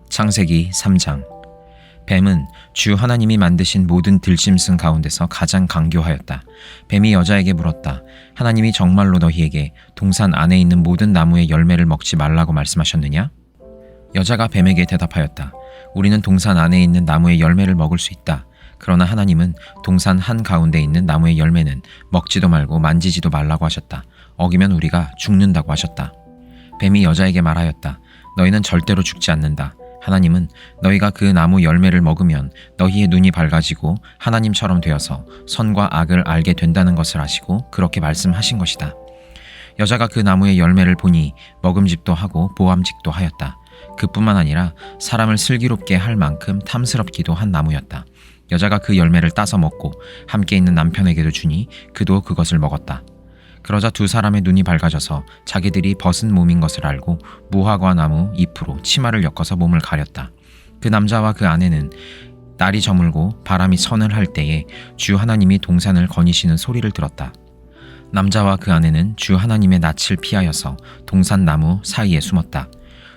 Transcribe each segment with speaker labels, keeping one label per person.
Speaker 1: 창세기 3장. 뱀은 주 하나님이 만드신 모든 들짐승 가운데서 가장 강교하였다. 뱀이 여자에게 물었다. 하나님이 정말로 너희에게 동산 안에 있는 모든 나무의 열매를 먹지 말라고 말씀하셨느냐? 여자가 뱀에게 대답하였다. 우리는 동산 안에 있는 나무의 열매를 먹을 수 있다. 그러나 하나님은 동산 한가운데 있는 나무의 열매는 먹지도 말고 만지지도 말라고 하셨다. 어기면 우리가 죽는다고 하셨다. 뱀이 여자에게 말하였다. 너희는 절대로 죽지 않는다. 하나님은 너희가 그 나무 열매를 먹으면 너희의 눈이 밝아지고 하나님처럼 되어서 선과 악을 알게 된다는 것을 아시고 그렇게 말씀하신 것이다. 여자가 그 나무의 열매를 보니 먹음직도 하고 보암직도 하였다. 그뿐만 아니라 사람을 슬기롭게 할 만큼 탐스럽기도 한 나무였다. 여자가 그 열매를 따서 먹고 함께 있는 남편에게도 주니 그도 그것을 먹었다. 그러자 두 사람의 눈이 밝아져서 자기들이 벗은 몸인 것을 알고 무화과 나무 잎으로 치마를 엮어서 몸을 가렸다. 그 남자와 그 아내는 날이 저물고 바람이 선을 할 때에 주 하나님이 동산을 거니시는 소리를 들었다. 남자와 그 아내는 주 하나님의 낯을 피하여서 동산 나무 사이에 숨었다.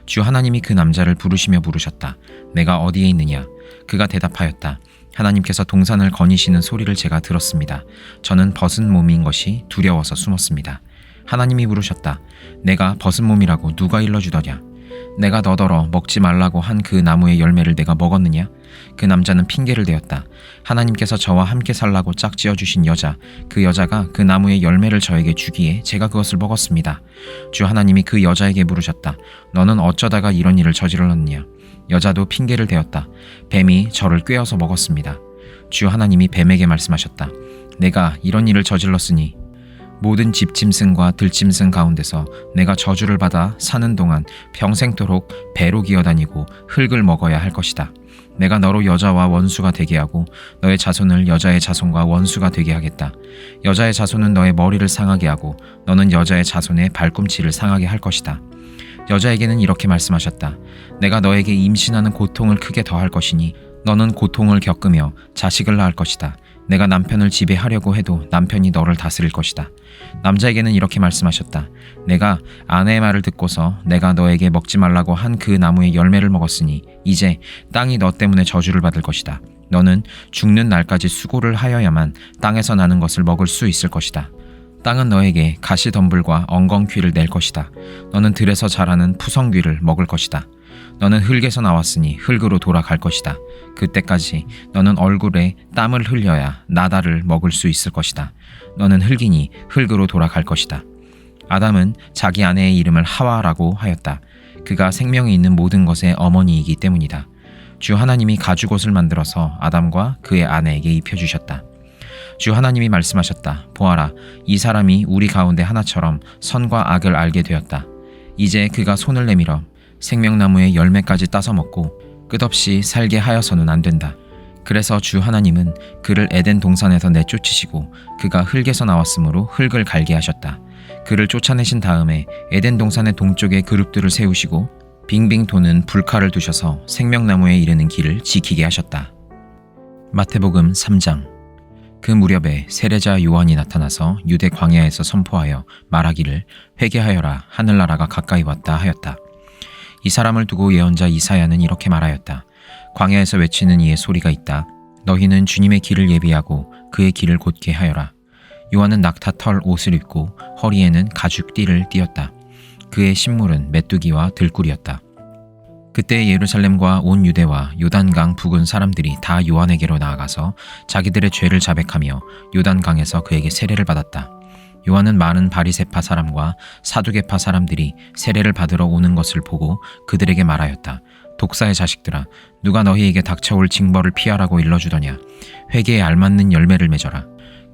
Speaker 1: 주 하나님이 그 남자를 부르시며 물으셨다. 내가 어디에 있느냐? 그가 대답하였다. 하나님께서 동산을 거니시는 소리를 제가 들었습니다. 저는 벗은 몸인 것이 두려워서 숨었습니다. 하나님이 물으셨다. 내가 벗은 몸이라고 누가 일러주더냐? 내가 너더러 먹지 말라고 한 그 나무의 열매를 내가 먹었느냐? 그 남자는 핑계를 대었다. 하나님께서 저와 함께 살라고 짝지어 주신 여자, 그 여자가 그 나무의 열매를 저에게 주기에 제가 그것을 먹었습니다. 주 하나님이 그 여자에게 물으셨다. 너는 어쩌다가 이런 일을 저질렀느냐? 여자도 핑계를 대었다. 뱀이 저를 꿰어서 먹었습니다. 주 하나님이 뱀에게 말씀하셨다. 내가 이런 일을 저질렀으니 모든 집짐승과 들짐승 가운데서 내가 저주를 받아 사는 동안 평생토록 배로 기어다니고 흙을 먹어야 할 것이다. 내가 너로 여자와 원수가 되게 하고 너의 자손을 여자의 자손과 원수가 되게 하겠다. 여자의 자손은 너의 머리를 상하게 하고 너는 여자의 자손의 발꿈치를 상하게 할 것이다. 여자에게는 이렇게 말씀하셨다. 내가 너에게 임신하는 고통을 크게 더할 것이니 너는 고통을 겪으며 자식을 낳을 것이다. 내가 남편을 지배하려고 해도 남편이 너를 다스릴 것이다. 남자에게는 이렇게 말씀하셨다. 내가 아내의 말을 듣고서 내가 너에게 먹지 말라고 한 그 나무의 열매를 먹었으니 이제 땅이 너 때문에 저주를 받을 것이다. 너는 죽는 날까지 수고를 하여야만 땅에서 나는 것을 먹을 수 있을 것이다. 땅은 너에게 가시덤불과 엉겅퀴를 낼 것이다. 너는 들에서 자라는 푸성귀를 먹을 것이다. 너는 흙에서 나왔으니 흙으로 돌아갈 것이다. 그때까지 너는 얼굴에 땀을 흘려야 나다를 먹을 수 있을 것이다. 너는 흙이니 흙으로 돌아갈 것이다. 아담은 자기 아내의 이름을 하와라고 하였다. 그가 생명이 있는 모든 것의 어머니이기 때문이다. 주 하나님이 가죽옷을 만들어서 아담과 그의 아내에게 입혀주셨다. 주 하나님이 말씀하셨다. 보아라, 이 사람이 우리 가운데 하나처럼 선과 악을 알게 되었다. 이제 그가 손을 내밀어 생명나무의 열매까지 따서 먹고 끝없이 살게 하여서는 안 된다. 그래서 주 하나님은 그를 에덴 동산에서 내쫓으시고 그가 흙에서 나왔으므로 흙을 갈게 하셨다. 그를 쫓아내신 다음에 에덴 동산의 동쪽에 그룹들을 세우시고 빙빙 도는 불칼을 두셔서 생명나무에 이르는 길을 지키게 하셨다. 마태복음 3장. 그 무렵에 세례자 요한이 나타나서 유대 광야에서 선포하여 말하기를 회개하여라, 하늘나라가 가까이 왔다 하였다. 이 사람을 두고 예언자 이사야는 이렇게 말하였다. 광야에서 외치는 이의 소리가 있다. 너희는 주님의 길을 예비하고 그의 길을 곧게 하여라. 요한은 낙타털 옷을 입고 허리에는 가죽띠를 띠었다. 그의 신물은 메뚜기와 들꿀이었다. 그때 예루살렘과 온 유대와 요단강 부근 사람들이 다 요한에게로 나아가서 자기들의 죄를 자백하며 요단강에서 그에게 세례를 받았다. 요한은 많은 바리새파 사람과 사두개파 사람들이 세례를 받으러 오는 것을 보고 그들에게 말하였다. 독사의 자식들아, 누가 너희에게 닥쳐올 징벌을 피하라고 일러주더냐? 회개에 알맞는 열매를 맺어라.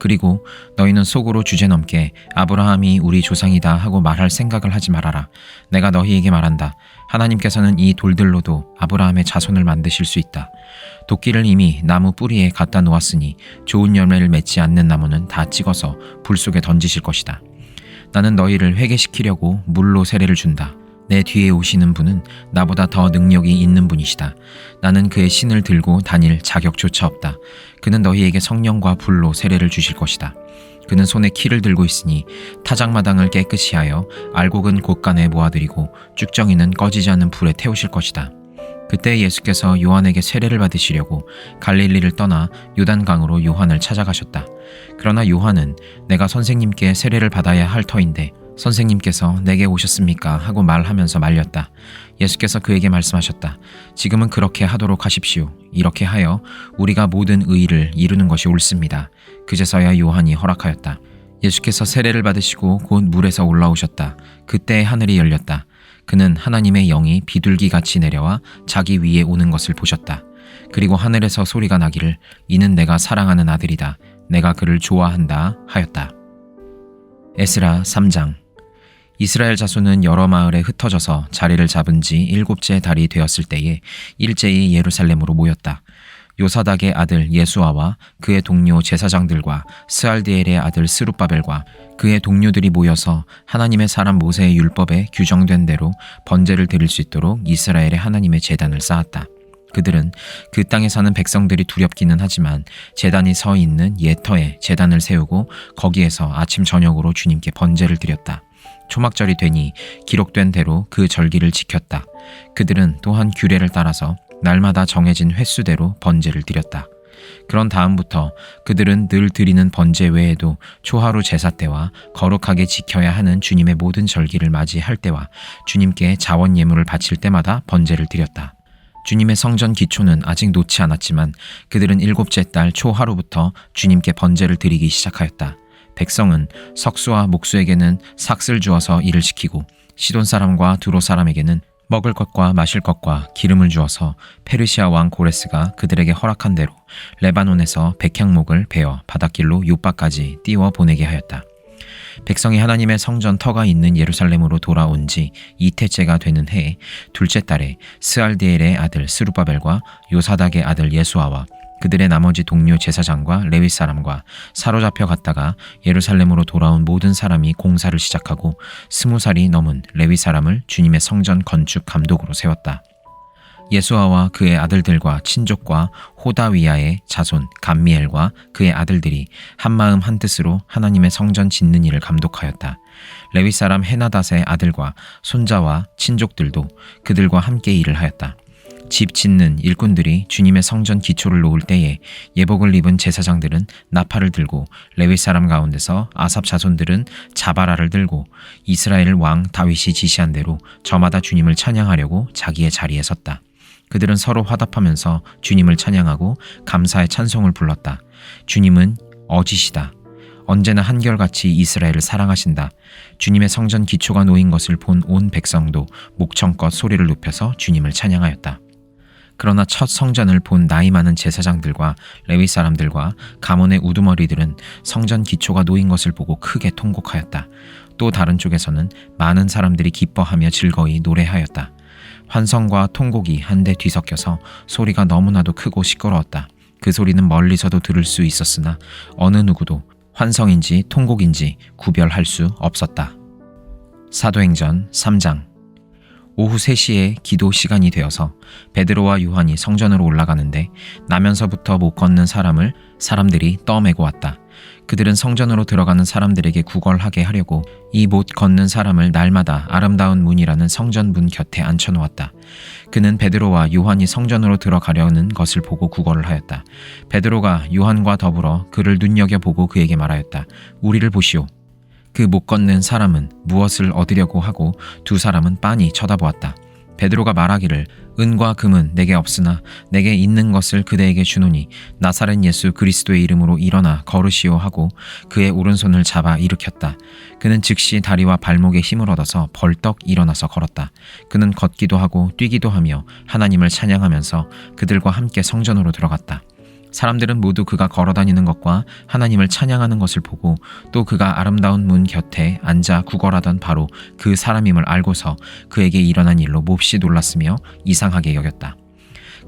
Speaker 1: 그리고 너희는 속으로 주제넘게 아브라함이 우리 조상이다 하고 말할 생각을 하지 말아라. 내가 너희에게 말한다. 하나님께서는 이 돌들로도 아브라함의 자손을 만드실 수 있다. 도끼를 이미 나무 뿌리에 갖다 놓았으니 좋은 열매를 맺지 않는 나무는 다 찍어서 불 속에 던지실 것이다. 나는 너희를 회개시키려고 물로 세례를 준다. 내 뒤에 오시는 분은 나보다 더 능력이 있는 분이시다. 나는 그의 신을 들고 다닐 자격조차 없다. 그는 너희에게 성령과 불로 세례를 주실 것이다. 그는 손에 키를 들고 있으니 타작마당을 깨끗이 하여 알곡은 곳간에 모아들이고 쭉정이는 꺼지지 않는 불에 태우실 것이다. 그때 예수께서 요한에게 세례를 받으시려고 갈릴리를 떠나 요단강으로 요한을 찾아가셨다. 그러나 요한은 내가 선생님께 세례를 받아야 할 터인데 선생님께서 내게 오셨습니까? 하고 말하면서 말렸다. 예수께서 그에게 말씀하셨다. 지금은 그렇게 하도록 하십시오. 이렇게 하여 우리가 모든 의의를 이루는 것이 옳습니다. 그제서야 요한이 허락하였다. 예수께서 세례를 받으시고 곧 물에서 올라오셨다. 그때 하늘이 열렸다. 그는 하나님의 영이 비둘기같이 내려와 자기 위에 오는 것을 보셨다. 그리고 하늘에서 소리가 나기를 이는 내가 사랑하는 아들이다. 내가 그를 좋아한다 하였다. 에스라 3장. 이스라엘 자손은 여러 마을에 흩어져서 자리를 잡은 지 7째 달이 되었을 때에 일제히 예루살렘으로 모였다. 요사닥의 아들 예수아와 그의 동료 제사장들과 스알디엘의 아들 스룹바벨과 그의 동료들이 모여서 하나님의 사람 모세의 율법에 규정된 대로 번제를 드릴 수 있도록 이스라엘의 하나님의 제단을 쌓았다. 그들은 그 땅에 사는 백성들이 두렵기는 하지만 제단이 서 있는 예터에 제단을 세우고 거기에서 아침 저녁으로 주님께 번제를 드렸다. 초막절이 되니 기록된 대로 그 절기를 지켰다. 그들은 또한 규례를 따라서 날마다 정해진 횟수대로 번제를 드렸다. 그런 다음부터 그들은 늘 드리는 번제 외에도 초하루 제사 때와 거룩하게 지켜야 하는 주님의 모든 절기를 맞이할 때와 주님께 자원 예물을 바칠 때마다 번제를 드렸다. 주님의 성전 기초는 아직 놓지 않았지만 그들은 7째 달 초하루부터 주님께 번제를 드리기 시작하였다. 백성은 석수와 목수에게는 삭슬 주어서 일을 시키고 시돈 사람과 두로 사람에게는 먹을 것과 마실 것과 기름을 주어서 페르시아 왕 고레스가 그들에게 허락한 대로 레바논에서 백향목을 베어 바닷길로 요바까지 띄워 보내게 하였다. 백성이 하나님의 성전 터가 있는 예루살렘으로 돌아온 지 이태째가 되는 해에 둘째 달에 스알디엘의 아들 스룹바벨과 요사닥의 아들 예수아와 그들의 나머지 동료 제사장과 레위 사람과 사로잡혀 갔다가 예루살렘으로 돌아온 모든 사람이 공사를 시작하고 20살이 넘은 레위 사람을 주님의 성전 건축 감독으로 세웠다. 예수아와 그의 아들들과 친족과 호다위야의 자손 감미엘과 그의 아들들이 한마음 한뜻으로 하나님의 성전 짓는 일을 감독하였다. 레위 사람 헤나닷의 아들과 손자와 친족들도 그들과 함께 일을 하였다. 집 짓는 일꾼들이 주님의 성전 기초를 놓을 때에 예복을 입은 제사장들은 나팔을 들고 레위 사람 가운데서 아삽 자손들은 자바라를 들고 이스라엘 왕 다윗이 지시한 대로 저마다 주님을 찬양하려고 자기의 자리에 섰다. 그들은 서로 화답하면서 주님을 찬양하고 감사의 찬송을 불렀다. 주님은 어지시다. 언제나 한결같이 이스라엘을 사랑하신다. 주님의 성전 기초가 놓인 것을 본 온 백성도 목청껏 소리를 높여서 주님을 찬양하였다. 그러나 첫 성전을 본 나이 많은 제사장들과 레위 사람들과 가문의 우두머리들은 성전 기초가 놓인 것을 보고 크게 통곡하였다. 또 다른 쪽에서는 많은 사람들이 기뻐하며 즐거이 노래하였다. 환성과 통곡이 한데 뒤섞여서 소리가 너무나도 크고 시끄러웠다. 그 소리는 멀리서도 들을 수 있었으나 어느 누구도 환성인지 통곡인지 구별할 수 없었다. 사도행전 3장. 오후 3시에 기도 시간이 되어서 베드로와 요한이 성전으로 올라가는데 나면서부터 못 걷는 사람을 사람들이 떠매고 왔다. 그들은 성전으로 들어가는 사람들에게 구걸하게 하려고 이 못 걷는 사람을 날마다 아름다운 문이라는 성전 문 곁에 앉혀놓았다. 그는 베드로와 요한이 성전으로 들어가려는 것을 보고 구걸을 하였다. 베드로가 요한과 더불어 그를 눈여겨보고 그에게 말하였다. 우리를 보시오. 그 못 걷는 사람은 무엇을 얻으려고 하고 두 사람은 빤히 쳐다보았다. 베드로가 말하기를 은과 금은 내게 없으나 내게 있는 것을 그대에게 주노니 나사렛 예수 그리스도의 이름으로 일어나 걸으시오 하고 그의 오른손을 잡아 일으켰다. 그는 즉시 다리와 발목에 힘을 얻어서 벌떡 일어나서 걸었다. 그는 걷기도 하고 뛰기도 하며 하나님을 찬양하면서 그들과 함께 성전으로 들어갔다. 사람들은 모두 그가 걸어다니는 것과 하나님을 찬양하는 것을 보고 또 그가 아름다운 문 곁에 앉아 구걸하던 바로 그 사람임을 알고서 그에게 일어난 일로 몹시 놀랐으며 이상하게 여겼다.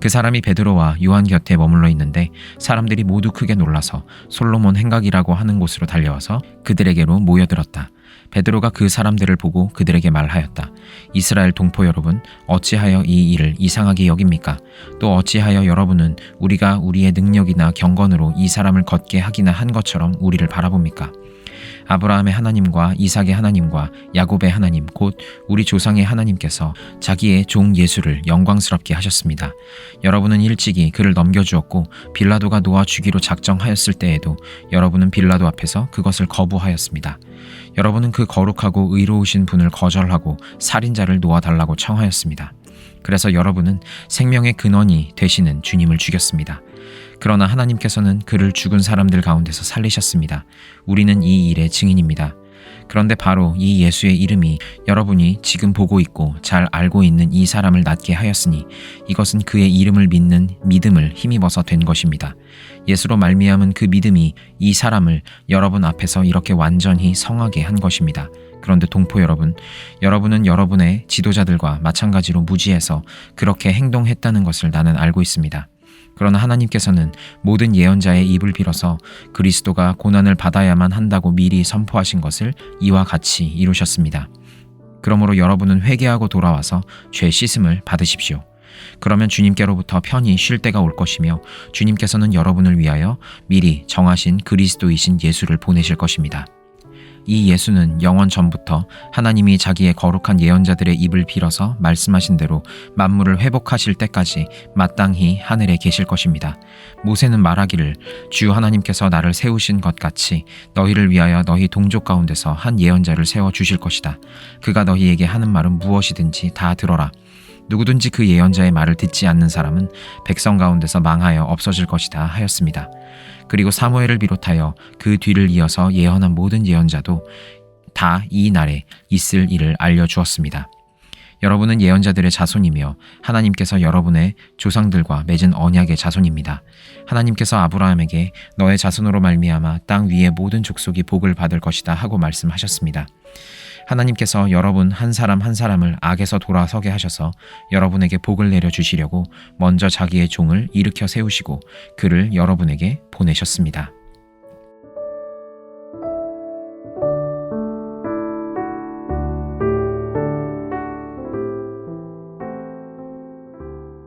Speaker 1: 그 사람이 베드로와 요한 곁에 머물러 있는데 사람들이 모두 크게 놀라서 솔로몬 행각이라고 하는 곳으로 달려와서 그들에게로 모여들었다. 베드로가 그 사람들을 보고 그들에게 말하였다. 이스라엘 동포 여러분, 어찌하여 이 일을 이상하게 여깁니까? 또 어찌하여 여러분은 우리가 우리의 능력이나 경건으로 이 사람을 걷게 하기나 한 것처럼 우리를 바라봅니까? 아브라함의 하나님과 이삭의 하나님과 야곱의 하나님 곧 우리 조상의 하나님께서 자기의 종 예수를 영광스럽게 하셨습니다. 여러분은 일찍이 그를 넘겨주었고 빌라도가 놓아 주기로 작정하였을 때에도 여러분은 빌라도 앞에서 그것을 거부하였습니다. 여러분은 그 거룩하고 의로우신 분을 거절하고 살인자를 놓아달라고 청하였습니다. 그래서 여러분은 생명의 근원이 되시는 주님을 죽였습니다. 그러나 하나님께서는 그를 죽은 사람들 가운데서 살리셨습니다. 우리는 이 일의 증인입니다. 그런데 바로 이 예수의 이름이 여러분이 지금 보고 있고 잘 알고 있는 이 사람을 낫게 하였으니 이것은 그의 이름을 믿는 믿음을 힘입어서 된 것입니다. 예수로 말미암은 그 믿음이 이 사람을 여러분 앞에서 이렇게 완전히 성하게 한 것입니다. 그런데 동포 여러분, 여러분은 여러분의 지도자들과 마찬가지로 무지해서 그렇게 행동했다는 것을 나는 알고 있습니다. 그러나 하나님께서는 모든 예언자의 입을 빌어서 그리스도가 고난을 받아야만 한다고 미리 선포하신 것을 이와 같이 이루셨습니다. 그러므로 여러분은 회개하고 돌아와서 죄 씻음을 받으십시오. 그러면 주님께로부터 편히 쉴 때가 올 것이며 주님께서는 여러분을 위하여 미리 정하신 그리스도이신 예수를 보내실 것입니다. 이 예수는 영원 전부터 하나님이 자기의 거룩한 예언자들의 입을 빌어서 말씀하신 대로 만물을 회복하실 때까지 마땅히 하늘에 계실 것입니다. 모세는 말하기를 주 하나님께서 나를 세우신 것 같이 너희를 위하여 너희 동족 가운데서 한 예언자를 세워 주실 것이다. 그가 너희에게 하는 말은 무엇이든지 다 들어라. 누구든지 그 예언자의 말을 듣지 않는 사람은 백성 가운데서 망하여 없어질 것이다 하였습니다. 그리고 사무엘을 비롯하여 그 뒤를 이어서 예언한 모든 예언자도 다 이 날에 있을 일을 알려주었습니다. 여러분은 예언자들의 자손이며 하나님께서 여러분의 조상들과 맺은 언약의 자손입니다. 하나님께서 아브라함에게 너의 자손으로 말미암아 땅 위의 모든 족속이 복을 받을 것이다 하고 말씀하셨습니다. 하나님께서 여러분 한 사람 한 사람을 악에서 돌아서게 하셔서 여러분에게 복을 내려주시려고 먼저 자기의 종을 일으켜 세우시고 그를 여러분에게 보내셨습니다.